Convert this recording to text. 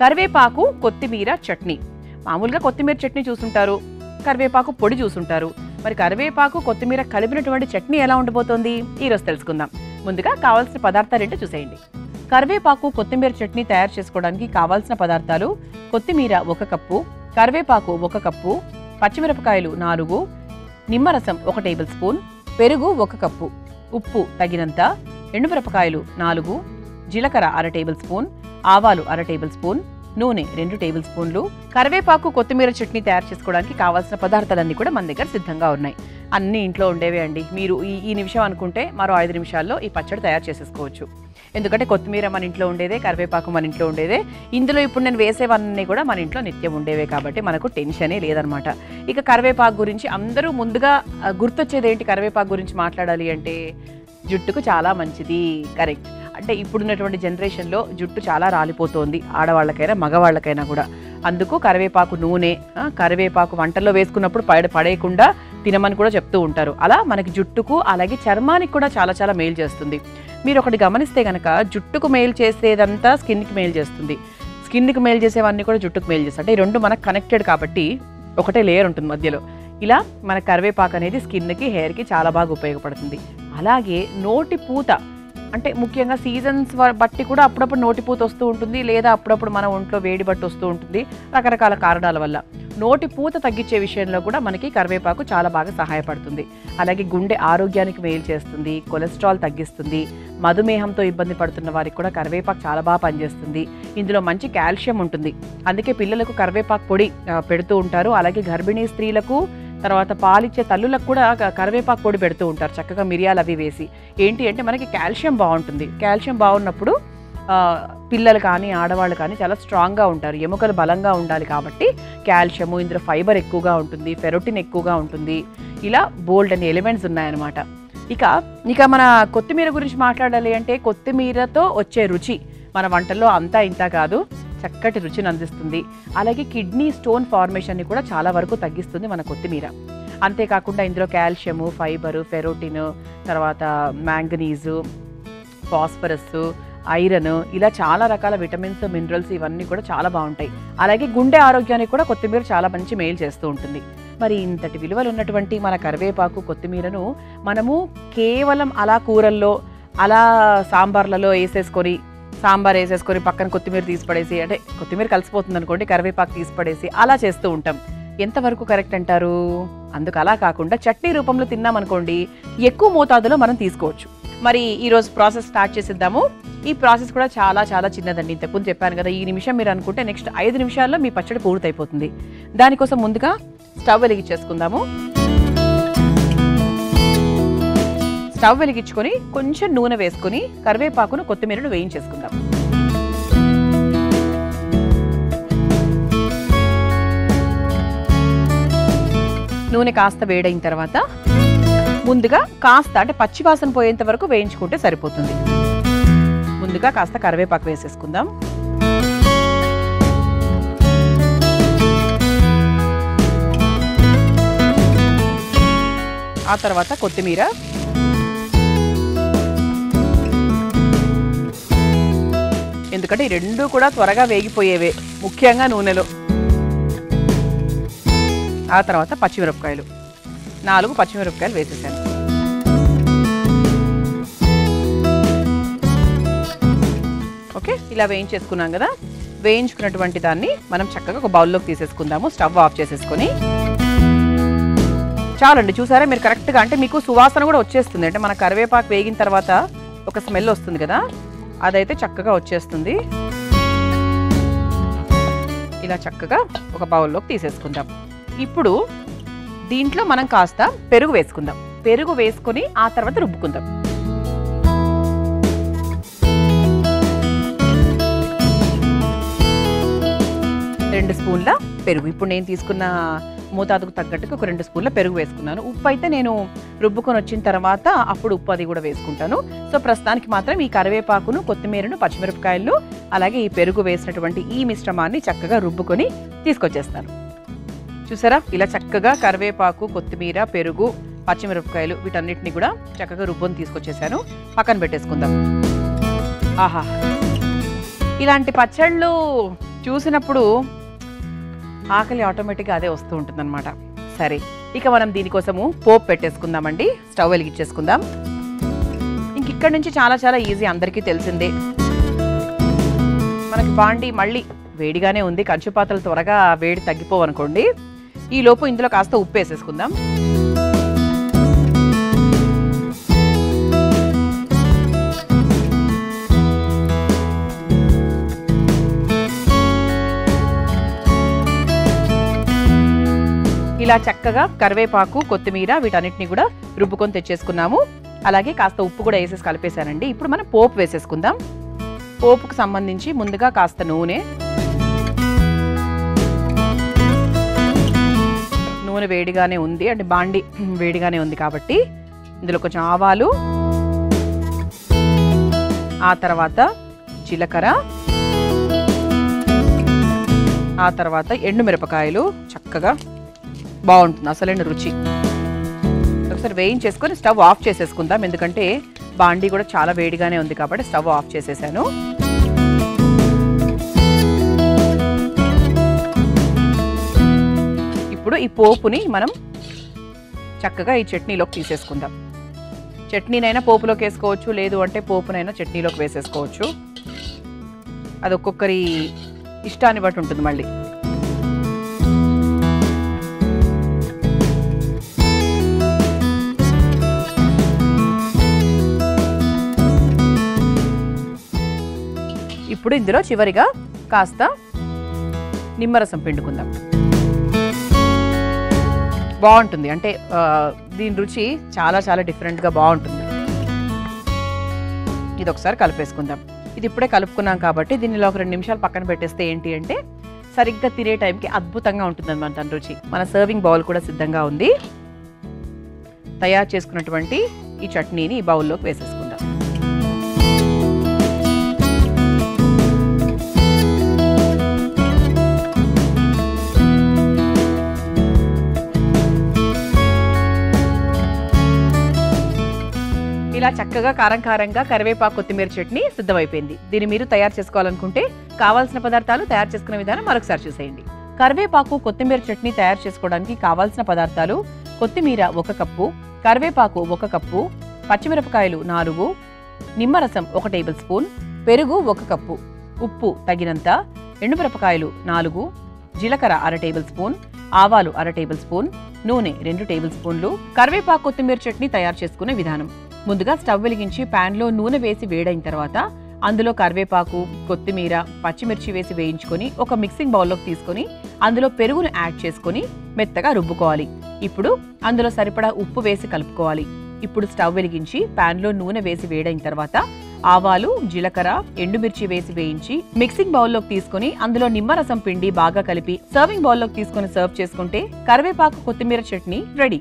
కరివేపాకు కొత్తిమీర చట్నీ. మామూలుగా కొత్తిమీర చట్నీ చూసుంటారు, కరివేపాకు పొడి చూసుంటారు. మరి కరివేపాకు కొత్తిమీర కలిపినటువంటి చట్నీ ఎలా ఉండబోతోంది ఈరోజు తెలుసుకుందాం. ముందుగా కావాల్సిన పదార్థాలు ఏంటో చూసేయండి. కరివేపాకు కొత్తిమీర చట్నీ తయారు చేసుకోవడానికి కావాల్సిన పదార్థాలు: కొత్తిమీర 1 కప్పు, కరివేపాకు 1 కప్పు, పచ్చిమిరపకాయలు 4, నిమ్మరసం 1 టేబుల్ స్పూన్, పెరుగు 1 కప్పు, ఉప్పు తగినంత, ఎండుమిరపకాయలు 4, జీలకర్ర 1/2 టేబుల్ స్పూన్, ఆవాలు 1/2 టేబుల్ స్పూన్, నూనె 2 టేబుల్ స్పూన్లు. కరివేపాకు కొత్తిమీర చట్నీ తయారు చేసుకోవడానికి కావాల్సిన పదార్థాలన్నీ కూడా మన దగ్గర సిద్ధంగా ఉన్నాయి. అన్ని ఇంట్లో ఉండేవే అండి. మీరు ఈ నిమిషం అనుకుంటే మరో 5 నిమిషాల్లో ఈ పచ్చడి తయారు చేసేసుకోవచ్చు. ఎందుకంటే కొత్తిమీర మన ఇంట్లో ఉండేదే, కరివేపాకు మన ఇంట్లో ఉండేదే. ఇందులో ఇప్పుడు నేను వేసేవన్నీ కూడా మన ఇంట్లో నిత్యం ఉండేవే కాబట్టి మనకు టెన్షనే లేదనమాట. ఇక కరివేపాకు గురించి అందరూ ముందుగా గుర్తొచ్చేది ఏంటి? కరివేపాకు గురించి మాట్లాడాలి అంటే జుట్టుకు చాలా మంచిది. కరెక్ట్. అంటే ఇప్పుడున్నటువంటి జనరేషన్లో జుట్టు చాలా రాలిపోతోంది, ఆడవాళ్ళకైనా మగవాళ్ళకైనా కూడా. అందుకు కరివేపాకు నూనె, కరివేపాకు వంటల్లో వేసుకున్నప్పుడు పడేయకుండా తినమని కూడా చెప్తూ ఉంటారు. అలా మనకి జుట్టుకు అలాగే చర్మానికి కూడా చాలా చాలా మేలు చేస్తుంది. మీరు ఒకటి గమనిస్తే కనుక జుట్టుకు మేలు చేసేదంతా స్కిన్కి మేలు చేస్తుంది, స్కిన్కి మేలు చేసేవన్నీ కూడా జుట్టుకు మేలు చేస్తాయి. అంటే ఈ రెండు మనకు కనెక్టెడ్ కాబట్టి ఒకటే లేయర్ ఉంటుంది మధ్యలో. ఇలా మన కరివేపాకు అనేది స్కిన్కి, హెయిర్కి చాలా బాగా ఉపయోగపడుతుంది. అలాగే నోటి పూత, అంటే ముఖ్యంగా సీజన్స్ బట్టి కూడా అప్పుడప్పుడు నోటిపూత వస్తూ ఉంటుంది, లేదా అప్పుడప్పుడు మన ఒంట్లో వేడి బట్టి వస్తూ ఉంటుంది, రకరకాల కారణాల వల్ల. నోటి పూత తగ్గించే విషయంలో కూడా మనకి కరివేపాకు చాలా బాగా సహాయపడుతుంది. అలాగే గుండె ఆరోగ్యానికి మేలు చేస్తుంది, కొలెస్ట్రాల్ తగ్గిస్తుంది. మధుమేహంతో ఇబ్బంది పడుతున్న వారికి కూడా కరివేపాకు చాలా బాగా పనిచేస్తుంది. ఇందులో మంచి కాల్షియం ఉంటుంది. అందుకే పిల్లలకు కరివేపాకు పొడి పెడుతూ ఉంటారు. అలాగే గర్భిణీ స్త్రీలకు, తర్వాత పాలిచ్చే తల్లులకు కూడా కరివేపాకు పొడి పెడుతూ ఉంటారు, చక్కగా మిరియాలు అవి వేసి. ఏంటి అంటే మనకి కాల్షియం బాగుంటుంది. కాల్షియం బాగున్నప్పుడు పిల్లలు కానీ ఆడవాళ్ళు కానీ చాలా స్ట్రాంగ్గా ఉంటారు, ఎముకలు బలంగా ఉండాలి కాబట్టి కాల్షియము, ఇందులో ఫైబర్ ఎక్కువగా ఉంటుంది, ఫెరోటిన్ ఎక్కువగా ఉంటుంది. ఇలా బోల్డ్ అనే ఎలిమెంట్స్ ఉన్నాయన్నమాట. ఇక మన కొత్తిమీర గురించి మాట్లాడాలి అంటే కొత్తిమీరతో వచ్చే రుచి మన వంటల్లో అంతా ఇంత కాదు, చక్కటి రుచిని అందిస్తుంది. అలాగే కిడ్నీ స్టోన్ ఫార్మేషన్ని కూడా చాలా వరకు తగ్గిస్తుంది మన కొత్తిమీర. అంతేకాకుండా ఇందులో కాల్షియము, ఫైబరు, ఫెరోటిన్, తర్వాత మ్యాంగనీజు, ఫాస్ఫరస్, ఐరన్, ఇలా చాలా రకాల విటమిన్స్, మినరల్స్ ఇవన్నీ కూడా చాలా బాగుంటాయి. అలాగే గుండె ఆరోగ్యానికి కూడా కొత్తిమీర చాలా మంచి మేలు చేస్తూ ఉంటుంది. మరి ఇంతటి విలువలు ఉన్నటువంటి మన కరివేపాకు కొత్తిమీరను మనము కేవలం అలా కూరల్లో, అలా సాంబార్లలో సాంబార్ వేసేసుకొని పక్కన కొత్తిమీర తీసిపడేసి, అంటే కొత్తిమీర కలిసిపోతుంది అనుకోండి, కరివేపాకు తీసిపడేసి అలా చేస్తూ ఉంటాం. ఎంతవరకు కరెక్ట్ అంటారు? అందుకు అలా కాకుండా చట్నీ రూపంలో తిన్నామనుకోండి, ఎక్కువ మోతాదులో మనం తీసుకోవచ్చు. మరి ఈరోజు ప్రాసెస్ స్టార్ట్ చేసేద్దాము. ఈ ప్రాసెస్ కూడా చాలా చాలా చిన్నదండి. ఇంతకుముందు చెప్పాను కదా, ఈ నిమిషం మీరు అనుకుంటే నెక్స్ట్ 5 నిమిషాల్లో మీ పచ్చడి పూర్తయిపోతుంది. దానికోసం ముందుగా స్టవ్ వెలిగించేసుకుందాము. స్టవ్ వెలిగించుకొని కొంచెం నూనె వేసుకొని కరివేపాకును, కొత్తిమీరను వేయించేసుకుందాం. నూనె కాస్త వేడైన తర్వాత ముందుగా కాస్త, అంటే పచ్చివాసన పోయేంత వరకు వేయించుకుంటే సరిపోతుంది. ముందుగా కాస్త కరివేపాకు వేసేసుకుందాం. ఆ తర్వాత కొత్తిమీర, ఎందుకంటే ఈ రెండు కూడా త్వరగా వేగిపోయేవే, ముఖ్యంగా నూనెలో. ఆ తర్వాత పచ్చిమిరపకాయలు, 4 పచ్చిమిరపకాయలు వేసేసాను. ఓకే, ఇలా వేయించేసుకున్నాం కదా. వేయించుకున్నటువంటి దాన్ని మనం చక్కగా ఒక బౌల్లోకి తీసేసుకుందాము. స్టవ్ ఆఫ్ చేసేసుకొని చాలండి. చూసారా మీరు కరెక్ట్గా, అంటే మీకు సువాసన కూడా వచ్చేస్తుంది. అంటే మన కరివేపాకు వేగిన తర్వాత ఒక స్మెల్ వస్తుంది కదా, అదైతే చక్కగా వచ్చేస్తుంది. ఇలా చక్కగా ఒక బౌల్లోకి తీసేసుకుందాం. ఇప్పుడు దీంట్లో మనం కాస్త పెరుగు వేసుకుందాం. పెరుగు వేసుకొని ఆ తర్వాత రుబ్బుకుందాం. రెండు స్పూన్ల పెరుగు. ఇప్పుడు నేను తీసుకున్న మోతాదుకు తగ్గట్టుగా ఒక 2 స్పూన్ల పెరుగు వేసుకున్నాను. ఉప్పు అయితే నేను రుబ్బుకొని వచ్చిన తర్వాత అప్పుడు ఉప్పు అది కూడా వేసుకుంటాను. సో ప్రస్తుతానికి మాత్రం ఈ కరివేపాకును, కొత్తిమీరను, పచ్చిమిరపకాయలు, అలాగే ఈ పెరుగు వేసినటువంటి ఈ మిశ్రమాన్ని చక్కగా రుబ్బుకొని తీసుకొచ్చేస్తాను. చూసారా, ఇలా చక్కగా కరివేపాకు, కొత్తిమీర, పెరుగు, పచ్చిమిరపకాయలు వీటన్నిటిని కూడా చక్కగా రుబ్బుని తీసుకొచ్చేసాను. పక్కన పెట్టేసుకుందాం. ఆహా, ఇలాంటి పచ్చళ్ళు చూసినప్పుడు ఆకలి ఆటోమేటిక్గా అదే వస్తూ ఉంటుందన్నమాట. సరే, ఇక మనం దీనికోసము పోపు పెట్టేసుకుందామండి. స్టవ్ వెలిగించేసుకుందాం. ఇంక ఇక్కడ నుంచి చాలా చాలా ఈజీ, అందరికీ తెలిసిందే. మనకి బాండి మళ్ళీ వేడిగానే ఉంది, కంచు పాత్రలు త్వరగా వేడి తగ్గిపోవనుకోండి. ఈ లోపు ఇందులో కాస్త ఉప్పు వేసేసుకుందాం. ఇలా చక్కగా కరివేపాకు, కొత్తిమీర వీటన్నిటిని కూడా రుబ్బుకొని తెచ్చేసుకున్నాము. అలాగే కాస్త ఉప్పు కూడా వేసేసి కలిపేశానండి. ఇప్పుడు మనం పోపు వేసేసుకుందాం. పోపుకు సంబంధించి ముందుగా కాస్త నూనె వేడిగానే ఉంది, అంటే బాండి వేడిగానే ఉంది కాబట్టి ఇందులో కొంచెం ఆవాలు, ఆ తర్వాత జీలకర్ర, ఆ తర్వాత ఎండుమిరపకాయలు. చక్కగా బాగుంటుంది అసలైన రుచి. ఒకసారి వేయించేసుకొని స్టవ్ ఆఫ్ చేసేసుకుందాం, ఎందుకంటే బాండి కూడా చాలా వేడిగానే ఉంది కాబట్టి స్టవ్ ఆఫ్ చేసేసాను. ఇప్పుడు ఈ పోపుని మనం చక్కగా ఈ చట్నీలోకి తీసేసుకుందాం. చట్నీనైనా పోపులోకి వేసుకోవచ్చు, లేదు అంటే పోపునైనా చట్నీలోకి వేసేసుకోవచ్చు. అది ఒక్కొక్కరి ఇష్టాన్ని బట్టి ఉంటుంది. మళ్ళీ ఇప్పుడు ఇందులో చివరిగా కాస్త నిమ్మరసం పిండుకుందాం. బాగుంటుంది, అంటే దీని రుచి చాలా చాలా డిఫరెంట్గా బాగుంటుంది. ఇది ఒకసారి కలిపేసుకుందాం. ఇది ఇప్పుడే కలుపుకున్నాం కాబట్టి దీనిలో ఒక 2 నిమిషాలు పక్కన పెట్టేస్తే ఏంటి అంటే సరిగ్గా తినే టైంకి అద్భుతంగా ఉంటుంది అన్నమాట దాని రుచి. మన సర్వింగ్ బౌల్ కూడా సిద్ధంగా ఉంది. తయారు చేసుకున్నటువంటి ఈ చట్నీని ఈ బౌల్లోకి వేసేసుకుందాం. ఇలా చక్కగా కారం కారంగా కరివేపాకు కొత్తిమీర చట్నీ సిద్ధమైపోయింది. దీన్ని మీరు తయారు చేసుకోవాలనుకుంటే కావాల్సిన పదార్థాలు, తయారు చేసుకునే విధానం మరొకసారి చూసేయండి. కరివేపాకు కొత్తిమీర చట్నీ తయారు చేసుకోవడానికి కావాల్సిన పదార్థాలు: కొత్తిమీర 1 కప్పు, కరివేపాకు 1 కప్పు, పచ్చిమిరపకాయలు 4, నిమ్మరసం 1 టేబుల్ స్పూన్, పెరుగు 1 కప్పు, ఉప్పు తగినంత, ఎండుమిరపకాయలు 4, జీలకర్ర 1/2 టేబుల్ స్పూన్, ఆవాలు 1/2 టేబుల్ స్పూన్, నూనె 2 టేబుల్ స్పూన్లు. కరివేపాకు కొత్తిమీర చట్నీ తయారు చేసుకునే విధానం: ముందుగా స్టవ్ వెలిగించి ప్యాన్లో నూనె వేసి వేడైన తర్వాత అందులో కరివేపాకు, కొత్తిమీర, పచ్చిమిర్చి వేసి వేయించుకొని ఒక మిక్సింగ్ బౌల్లోకి తీసుకొని అందులో పెరుగును యాడ్ చేసుకొని మెత్తగా రుబ్బుకోవాలి. ఇప్పుడు అందులో సరిపడా ఉప్పు వేసి కలుపుకోవాలి. ఇప్పుడు స్టవ్ వెలిగించి ప్యాన్లో నూనె వేసి వేడైన తర్వాత ఆవాలు, జీలకర్ర, ఎండుమిర్చి వేసి వేయించి మిక్సింగ్ బౌల్లోకి తీసుకొని అందులో నిమ్మరసం పిండి బాగా కలిపి సర్వింగ్ బౌల్లోకి తీసుకొని సర్వ్ చేసుకుంటే కరివేపాకు కొత్తిమీర చట్నీ రెడీ.